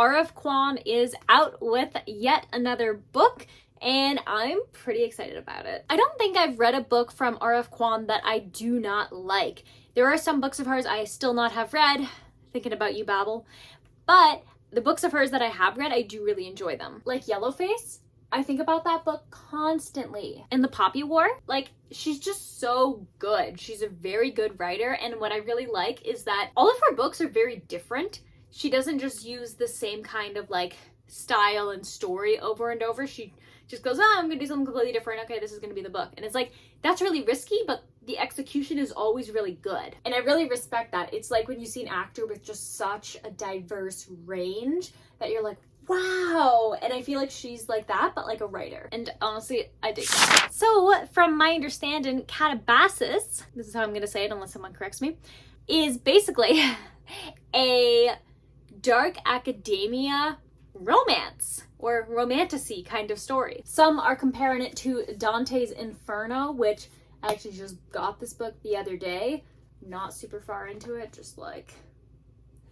R.F. Kuang is out with yet another book, and I'm pretty excited about it. I don't think I've read a book from R.F. Kuang that I do not like. There are some books of hers I still not have read, thinking about you, Babel, but the books of hers that I have read, I do really enjoy them. Like Yellowface, I think about that book constantly. And The Poppy War, like, she's just so good. She's a very good writer, and what I really like is that all of her books are very different. She doesn't just use the same kind of like style and story over and over. She just goes, oh, I'm gonna do something completely different. Okay, this is gonna be the book. And it's like, that's really risky, but the execution is always really good. And I really respect that. It's like when you see an actor with just such a diverse range that you're like, wow. And I feel like she's like that, but like a writer. And honestly, I dig that. So from my understanding, Katabasis, this is how I'm gonna say it unless someone corrects me, is basically a dark academia romance or romantasy kind of story. Some are comparing it to Dante's Inferno, which I actually just got this book the other day. Not super far into it, just like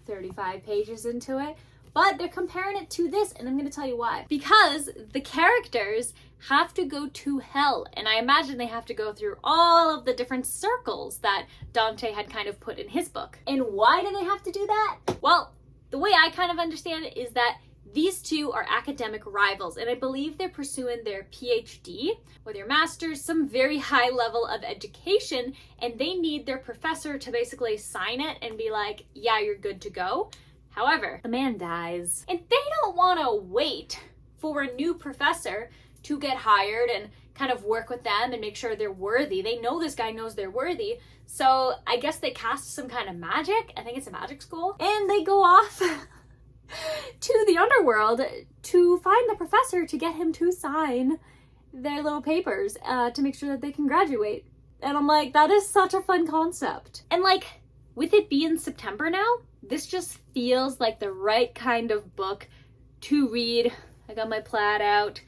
35 pages into it. But they're comparing it to this, and I'm going to tell you why. Because the characters have to go to hell, and I imagine they have to go through all of the different circles that Dante had kind of put in his book. And why do they have to do that? Well, the way I kind of understand it is that these two are academic rivals, and I believe they're pursuing their PhD or their master's, some very high level of education, and they need their professor to basically sign it and be like, yeah, you're good to go. However, the man dies, and they don't want to wait for a new professor to get hired and kind of work with them and make sure they're worthy. They know this guy knows they're worthy, so I guess they cast some kind of magic. I think it's a magic school, and they go off to the underworld to find the professor to get him to sign their little papers to make sure that they can graduate. And I'm like, that is such a fun concept. And like, with it being September now, this just feels like the right kind of book to read. I got my plaid out,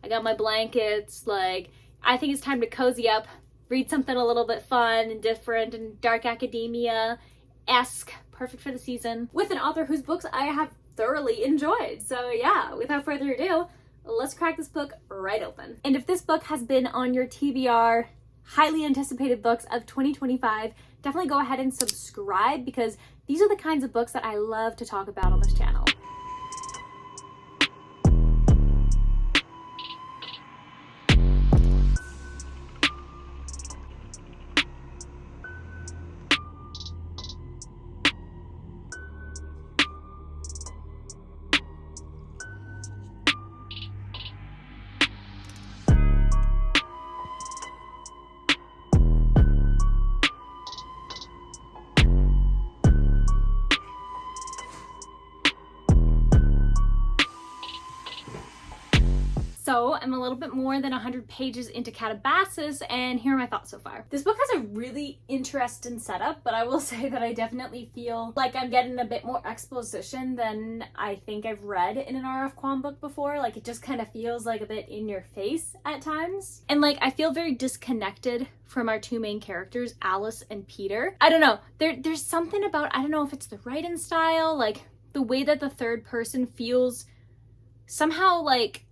I got my blankets, like, I think it's time to cozy up, read something a little bit fun and different and dark academia-esque, perfect for the season, with an author whose books I have thoroughly enjoyed. So yeah, without further ado, let's crack this book right open. And if this book has been on your TBR highly anticipated books of 2025, definitely go ahead and subscribe, because these are the kinds of books that I love to talk about on this channel. So I'm a little bit more than 100 pages into Katabasis, and here are my thoughts so far. This book has a really interesting setup, but I will say that I definitely feel like I'm getting a bit more exposition than I think I've read in an R.F. Kuang book before. Like, it just kind of feels like a bit in your face at times. And like, I feel very disconnected from our two main characters, Alice and Peter. I don't know, there's something about, I don't know if it's the writing style, like the way that the third person feels somehow like,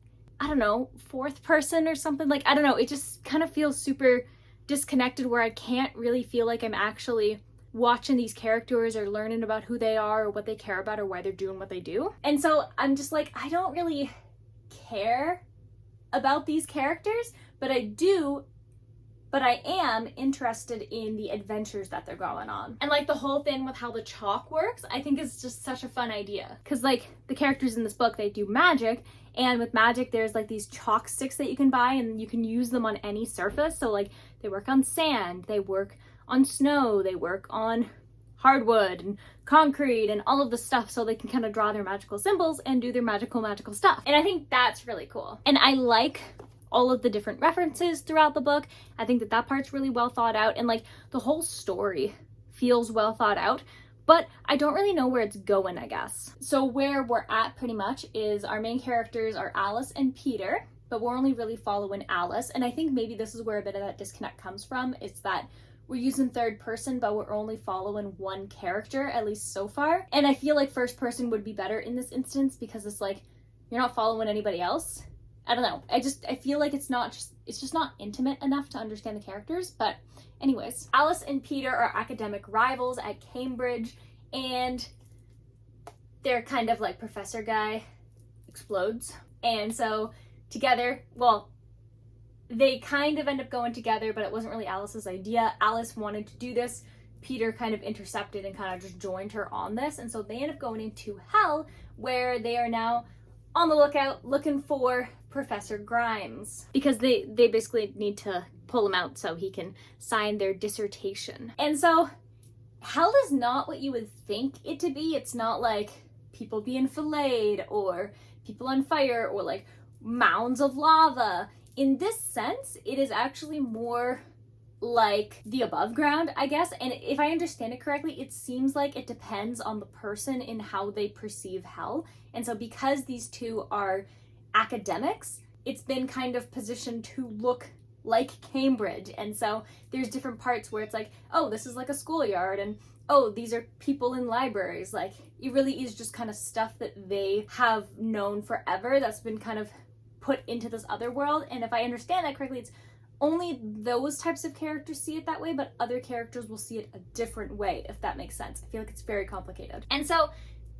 I don't know, fourth person or something. Like, I don't know, it just kind of feels super disconnected, where I can't really feel like I'm actually watching these characters or learning about who they are or what they care about or why they're doing what they do. And so I'm just like, I don't really care about these characters, but I am interested in the adventures that they're going on. And like the whole thing with how the chalk works, I think is just such a fun idea. Cause like the characters in this book, they do magic, and with magic there's like these chalk sticks that you can buy and you can use them on any surface. So like they work on sand, they work on snow, they work on hardwood and concrete and all of the stuff, so they can kind of draw their magical symbols and do their magical stuff. And I think that's really cool. And I like all of the different references throughout the book. I think that part's really well thought out, and like the whole story feels well thought out, but I don't really know where it's going, I guess. So where we're at pretty much is our main characters are Alice and Peter, but we're only really following Alice. And I think maybe this is where a bit of that disconnect comes from, is that we're using third person, but we're only following one character, at least so far. And I feel like first person would be better in this instance because it's like, you're not following anybody else. I don't know. I feel like it's just not intimate enough to understand the characters. But anyways, Alice and Peter are academic rivals at Cambridge, and they're kind of like Professor Guy explodes. And so together, well, they kind of end up going together, but it wasn't really Alice's idea. Alice wanted to do this. Peter kind of intercepted and kind of just joined her on this. And so they end up going into hell, where they are now on the lookout looking for Professor Grimes, because they basically need to pull him out so he can sign their dissertation. And so hell is not what you would think it to be. It's not like people being filleted or people on fire or like mounds of lava. In this sense, it is actually more like the above ground, I guess. And if I understand it correctly, it seems like it depends on the person in how they perceive hell. And so because these two are academics, it's been kind of positioned to look like Cambridge. And so there's different parts where it's like, oh, this is like a schoolyard, and oh, these are people in libraries. Like, it really is just kind of stuff that they have known forever that's been kind of put into this other world. And if I understand that correctly, it's only those types of characters see it that way, but other characters will see it a different way, if that makes sense. I feel like it's very complicated. And so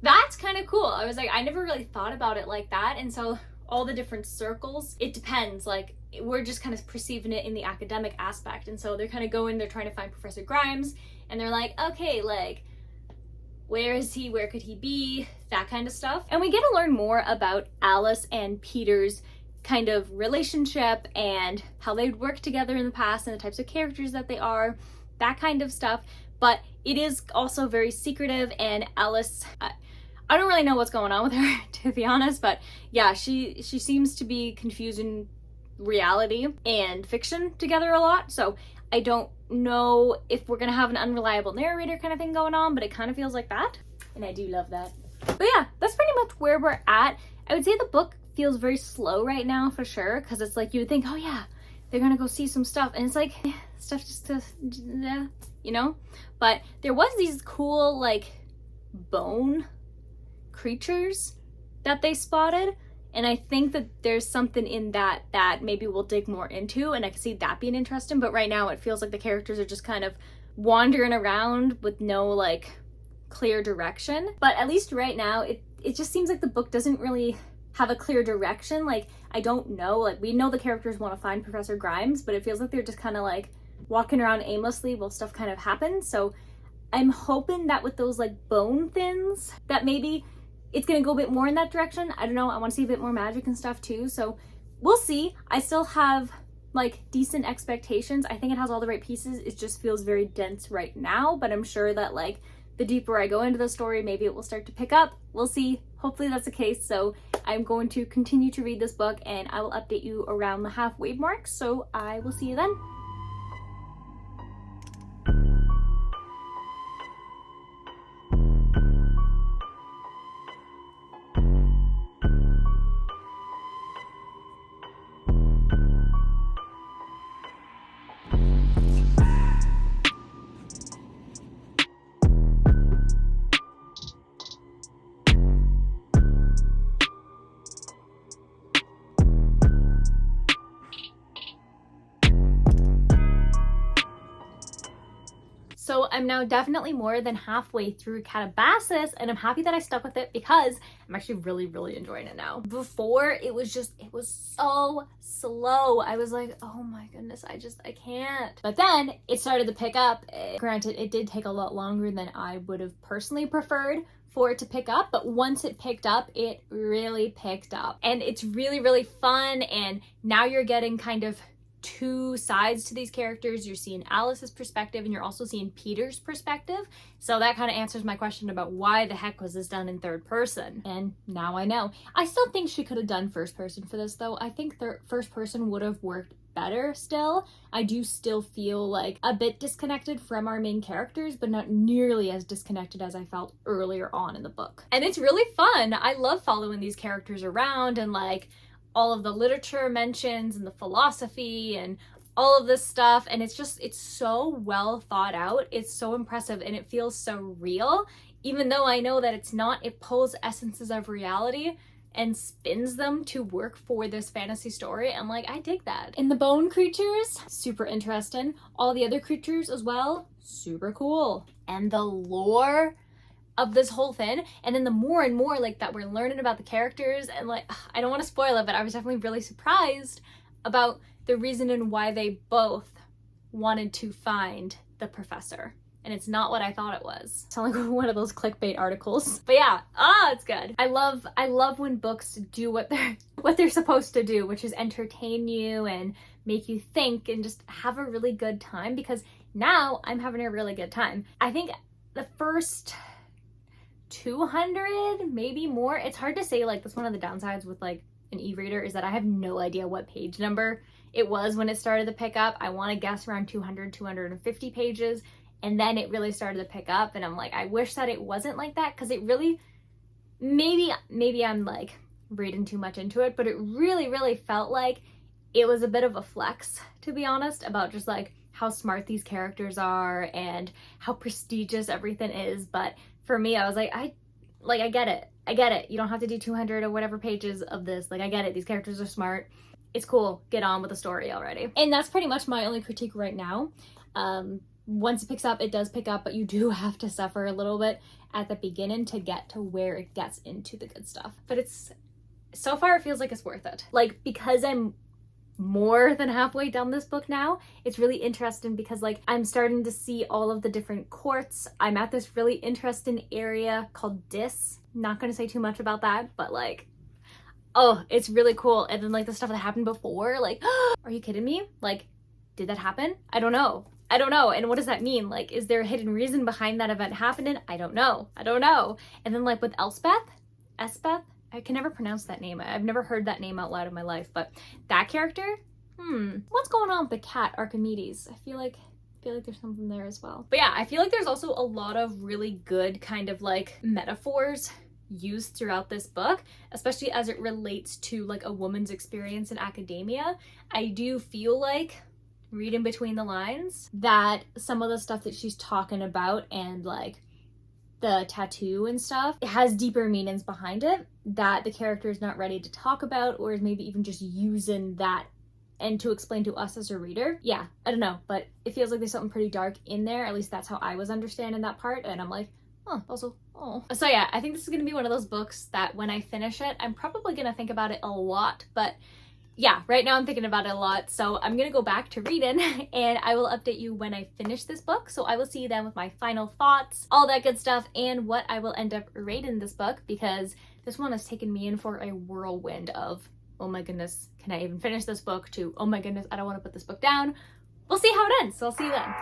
that's kind of cool. I was like, I never really thought about it like that. And so all the different circles, it depends. Like, we're just kind of perceiving it in the academic aspect. And so they're kind of going, they're trying to find Professor Grimes, and they're like, okay, like, where is he? Where could he be? That kind of stuff. And we get to learn more about Alice and Peter's kind of relationship and how they'd worked together in the past and the types of characters that they are, that kind of stuff. But it is also very secretive, and Alice, I don't really know what's going on with her, to be honest, but yeah, she seems to be confusing reality and fiction together a lot. So I don't know if we're gonna have an unreliable narrator kind of thing going on, but it kind of feels like that, and I do love that. But yeah, that's pretty much where we're at. I would say the book feels very slow right now, for sure, because it's like you would think, oh yeah, they're gonna go see some stuff, and it's like, stuff just to, you know? But there was these cool, like, bone creatures that they spotted, and I think that there's something in that maybe we'll dig more into, and I can see that being interesting. But right now it feels like the characters are just kind of wandering around with no like clear direction. But at least right now it just seems like the book doesn't really have a clear direction. Like, I don't know, like, we know the characters want to find Professor Grimes, but it feels like they're just kind of like walking around aimlessly while stuff kind of happens. So I'm hoping that with those like bone thins, that maybe it's gonna go a bit more in that direction. I don't know, I want to see a bit more magic and stuff too, so we'll see. I still have like decent expectations. I think it has all the right pieces. It just feels very dense right now, but I'm sure that like the deeper I go into the story, maybe it will start to pick up. We'll see. Hopefully that's the case. So I'm going to continue to read this book, and I will update you around the halfway mark, so I will see you then. So I'm now definitely more than halfway through Katabasis, and I'm happy that I stuck with it because I'm actually really enjoying it now. Before, it was so slow. I was like, oh my goodness, I can't. But then it started to pick up. Granted, it did take a lot longer than I would have personally preferred for it to pick up, but once it picked up, it really picked up. And it's really fun, and now you're getting kind of two sides to these characters. You're seeing Alice's perspective, and you're also seeing Peter's perspective. So that kind of answers my question about why the heck was this done in third person, and now I know. I still think she could have done first person for this though. I think first person would have worked better still. I do still feel like a bit disconnected from our main characters, but not nearly as disconnected as I felt earlier on in the book. And it's really fun. I love following these characters around, and like all of the literature mentions and the philosophy and all of this stuff, and it's so well thought out. It's so impressive, and it feels so real. Even though I know that it's not, it pulls essences of reality and spins them to work for this fantasy story, and like, I dig that. And the bone creatures, super interesting. All the other creatures as well, super cool. And the lore of this whole thing, and then the more and more like that we're learning about the characters, and like, I don't want to spoil it, but I was definitely really surprised about the reason and why they both wanted to find the professor. And it's not what I thought it was. It's like one of those clickbait articles. But yeah, it's good. I love when books do what they're supposed to do, which is entertain you and make you think and just have a really good time, because now I'm having a really good time. I think the first 200, maybe more. It's hard to say, like, that's one of the downsides with like an e-reader, is that I have no idea what page number it was when it started to pick up. I want to guess around 200, 250 pages. And then it really started to pick up, and I'm like, I wish that it wasn't like that, because it really, maybe I'm like reading too much into it, but it really felt like it was a bit of a flex, to be honest, about just like how smart these characters are and how prestigious everything is. But for me, I was like, I get it. You don't have to do 200 or whatever pages of this. Like, I get it. These characters are smart. It's cool. Get on with the story already. And that's pretty much my only critique right now. Once it picks up, it does pick up, but you do have to suffer a little bit at the beginning to get to where it gets into the good stuff. But so far it feels like it's worth it. Like, because I'm more than halfway done this book now, it's really interesting, because like, I'm starting to see all of the different courts. I'm at this really interesting area called Dis. Not gonna say too much about that, but like, oh, it's really cool. And then like the stuff that happened before, like, are you kidding me? Like, did that happen? I don't know. And what does that mean? Like, is there a hidden reason behind that event happening? I don't know. And then like with Elspeth, I can never pronounce that name. I've never heard that name out loud in my life, but that character, what's going on with the cat Archimedes? I feel like there's something there as well. But yeah, I feel like there's also a lot of really good kind of like metaphors used throughout this book, especially as it relates to like a woman's experience in academia. I do feel like, reading between the lines, that some of the stuff that she's talking about and like the tattoo and stuff, it has deeper meanings behind it that the character is not ready to talk about, or is maybe even just using that and to explain to us as a reader. Yeah, I don't know, but it feels like there's something pretty dark in there. At least that's how I was understanding that part, and I'm like, also. So yeah, I think this is gonna be one of those books that when I finish it, I'm probably gonna think about it a lot, but yeah, right now I'm thinking about it a lot, so I'm gonna go back to reading, and I will update you when I finish this book. So I will see you then with my final thoughts, all that good stuff, and what I will end up rating this book, because this one has taken me in for a whirlwind of, oh my goodness, can I even finish this book, to, oh my goodness, I don't want to put this book down. We'll see how it ends, so I'll see you then.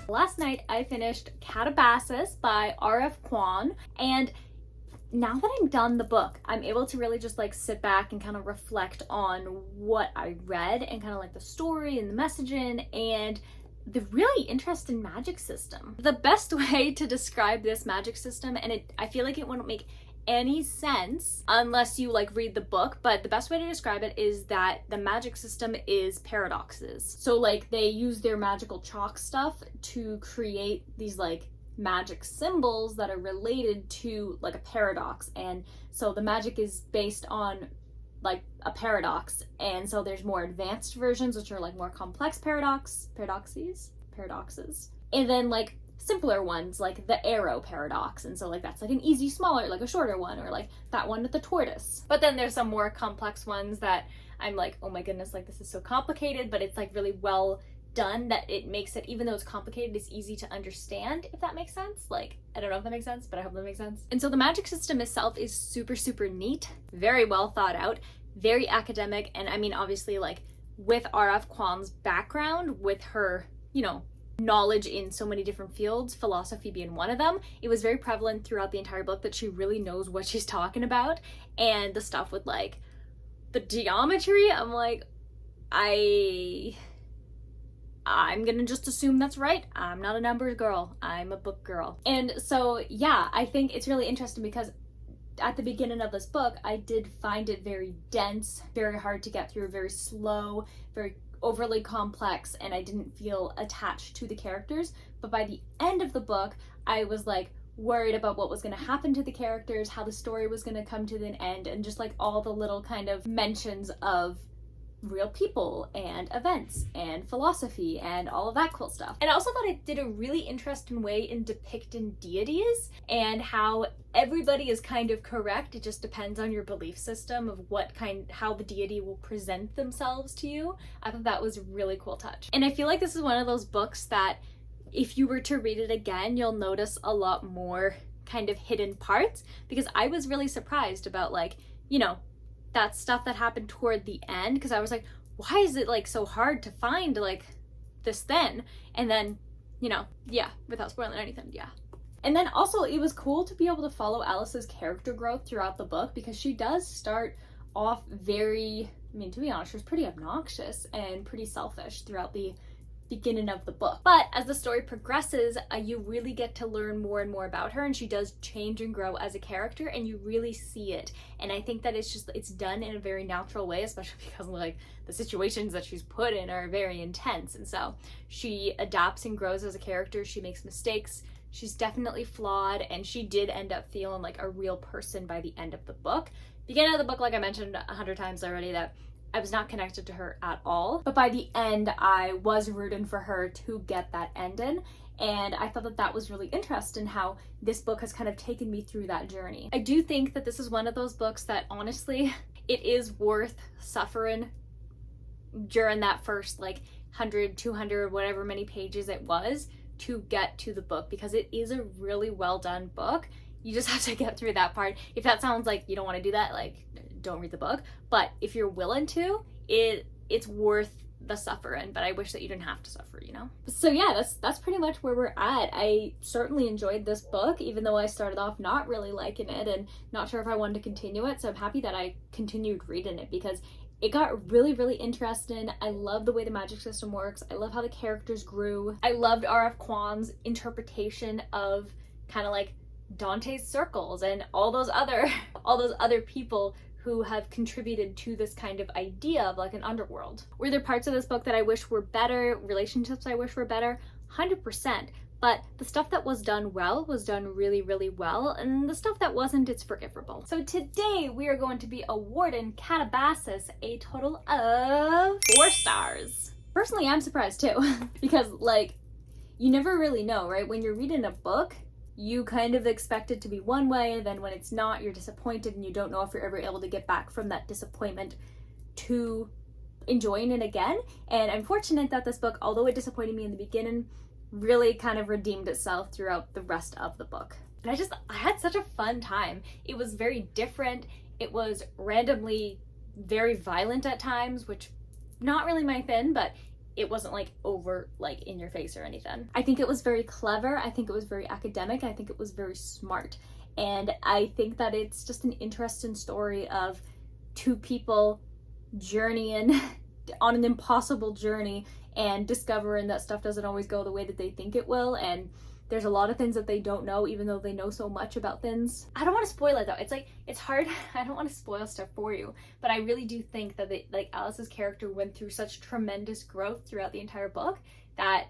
Last night I finished Katabasis by R.F. Kuang, and now that I'm done the book, I'm able to really just like sit back and kind of reflect on what I read and kind of like the story and the messaging and the really interesting magic system. The best way to describe this magic system, and I feel like it wouldn't make any sense unless you like read the book, but the best way to describe it is that the magic system is paradoxes. So like they use their magical chalk stuff to create these like magic symbols that are related to like a paradox, and so the magic is based on like a paradox, and so there's more advanced versions which are like more complex paradoxes, and then like simpler ones like the arrow paradox, and so like that's like an easy, smaller, like a shorter one, or like that one with the tortoise. But then there's some more complex ones that I'm like, oh my goodness, like this is so complicated, but it's like really well done that it makes it, even though it's complicated, it's easy to understand, if that makes sense. Like, I don't know if that makes sense, but I hope that makes sense. And so the Magick system itself is super, super neat, very well thought out, very academic, and I mean, obviously, like, with R.F. Kuang's background, with her, you know, knowledge in so many different fields, philosophy being one of them, it was very prevalent throughout the entire book that she really knows what she's talking about. And the stuff with, like, the geometry, I'm like, I'm gonna just assume that's right. I'm not a numbers girl, I'm a book girl. And so, yeah, I think it's really interesting because at the beginning of this book, I did find it very dense, very hard to get through, very slow, very overly complex, and I didn't feel attached to the characters. But by the end of the book, I was like worried about what was going to happen to the characters, how the story was going to come to an end, and just like all the little kind of mentions of real people and events and philosophy and all of that cool stuff. And I also thought it did a really interesting way in depicting deities and how everybody is kind of correct. It just depends on your belief system of how the deity will present themselves to you. I thought that was a really cool touch. And I feel like this is one of those books that if you were to read it again, you'll notice a lot more kind of hidden parts, because I was really surprised about, like, you know, that stuff that happened toward the end, because I was like, why is it like so hard to find like this then? And then, you know, yeah, without spoiling anything, yeah. And then also it was cool to be able to follow Alice's character growth throughout the book, because she does start off very, I mean, to be honest, she was pretty obnoxious and pretty selfish throughout the beginning of the book. But as the story progresses, you really get to learn more and more about her, and she does change and grow as a character, and you really see it. And I think that it's done in a very natural way, especially because like the situations that she's put in are very intense. And so she adapts and grows as a character. She makes mistakes. She's definitely flawed, and she did end up feeling like a real person by the end of the book. Beginning of the book, like I mentioned 100 times already, that I was not connected to her at all. But by the end, I was rooting for her to get that ending. And I thought that that was really interesting how this book has kind of taken me through that journey. I do think that this is one of those books that honestly, it is worth suffering during that first like 100, 200, whatever many pages it was to get to the book, because it is a really well done book. You just have to get through that part. If that sounds like you don't want to do that, like, don't read the book. But if you're willing to, it's worth the suffering. But I wish that you didn't have to suffer, you know? So yeah, that's pretty much where we're at. I certainly enjoyed this book, even though I started off not really liking it and not sure if I wanted to continue it. So I'm happy that I continued reading it, because it got really, really interesting. I love the way the Magick system works. I love how the characters grew. I loved R.F. Kuang's interpretation of kind of like Dante's circles and all those other people who have contributed to this kind of idea of like an underworld. Were there parts of this book that I wish were better, relationships I wish were better? 100%. But the stuff that was done well was done really, really well, and the stuff that wasn't, it's forgivable. So today we are going to be awarding Katabasis a total of 4 stars. Personally, I'm surprised too, because like, you never really know, right? When you're reading a book, you kind of expect it to be one way, and then when it's not, you're disappointed and you don't know if you're ever able to get back from that disappointment to enjoying it again. And I'm fortunate that this book, although it disappointed me in the beginning, really kind of redeemed itself throughout the rest of the book. And I had such a fun time. It was very different. It was randomly very violent at times, which not really my thing, but it wasn't like over like in your face or anything. I think it was very clever. I think it was very academic. I think it was very smart. And I think that it's just an interesting story of 2 people journeying on an impossible journey and discovering that stuff doesn't always go the way that they think it will. And there's a lot of things that they don't know, even though they know so much about things. I don't want to spoil it though. It's like, it's hard. I don't want to spoil stuff for you, but I really do think that Alice's character went through such tremendous growth throughout the entire book that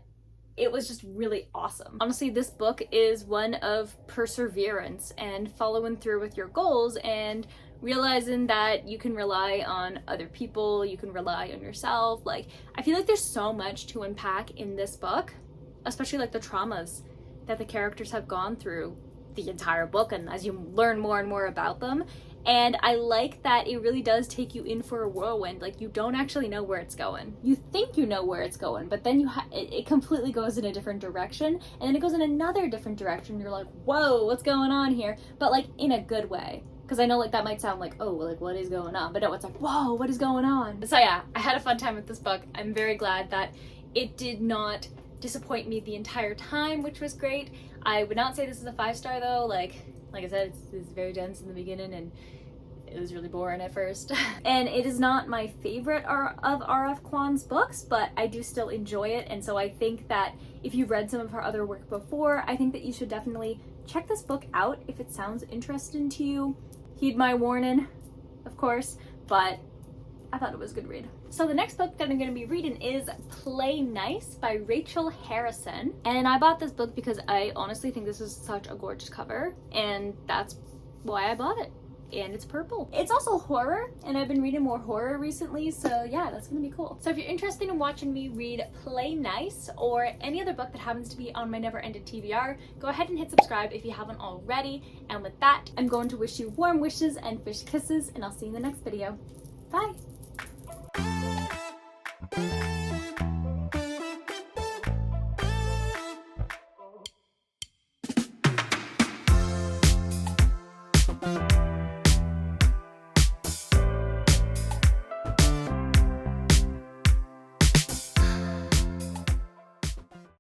it was just really awesome. Honestly, this book is one of perseverance and following through with your goals and realizing that you can rely on other people, you can rely on yourself. Like, I feel like there's so much to unpack in this book, especially like the traumas that the characters have gone through the entire book, and as you learn more and more about them. And I like that it really does take you in for a whirlwind. Like, you don't actually know where it's going. You think you know where it's going, but then it completely goes in a different direction, and then it goes in another different direction. You're like, whoa, what's going on here? But like in a good way. Because I know like that might sound like, oh, like what is going on? But no, it's like, whoa, what is going on? So yeah, I had a fun time with this book. I'm very glad that it did not disappoint me the entire time, which was great. I would not say this is a 5-star though. Like I said, it's very dense in the beginning and it was really boring at first. And it is not my favorite of R.F. Kuang's books, but I do still enjoy it. And so I think that if you've read some of her other work before, I think that you should definitely check this book out if it sounds interesting to you. Heed my warning, of course, but I thought it was a good read. So the next book that I'm going to be reading is Play Nice by Rachel Harrison. And I bought this book because I honestly think this is such a gorgeous cover, and that's why I bought it. And it's purple. It's also horror, and I've been reading more horror recently, so yeah, that's gonna be cool. So if you're interested in watching me read Play Nice or any other book that happens to be on my Never Ended TBR, go ahead and hit subscribe if you haven't already. And with that, I'm going to wish you warm wishes and fish kisses, and I'll see you in the next video. Bye!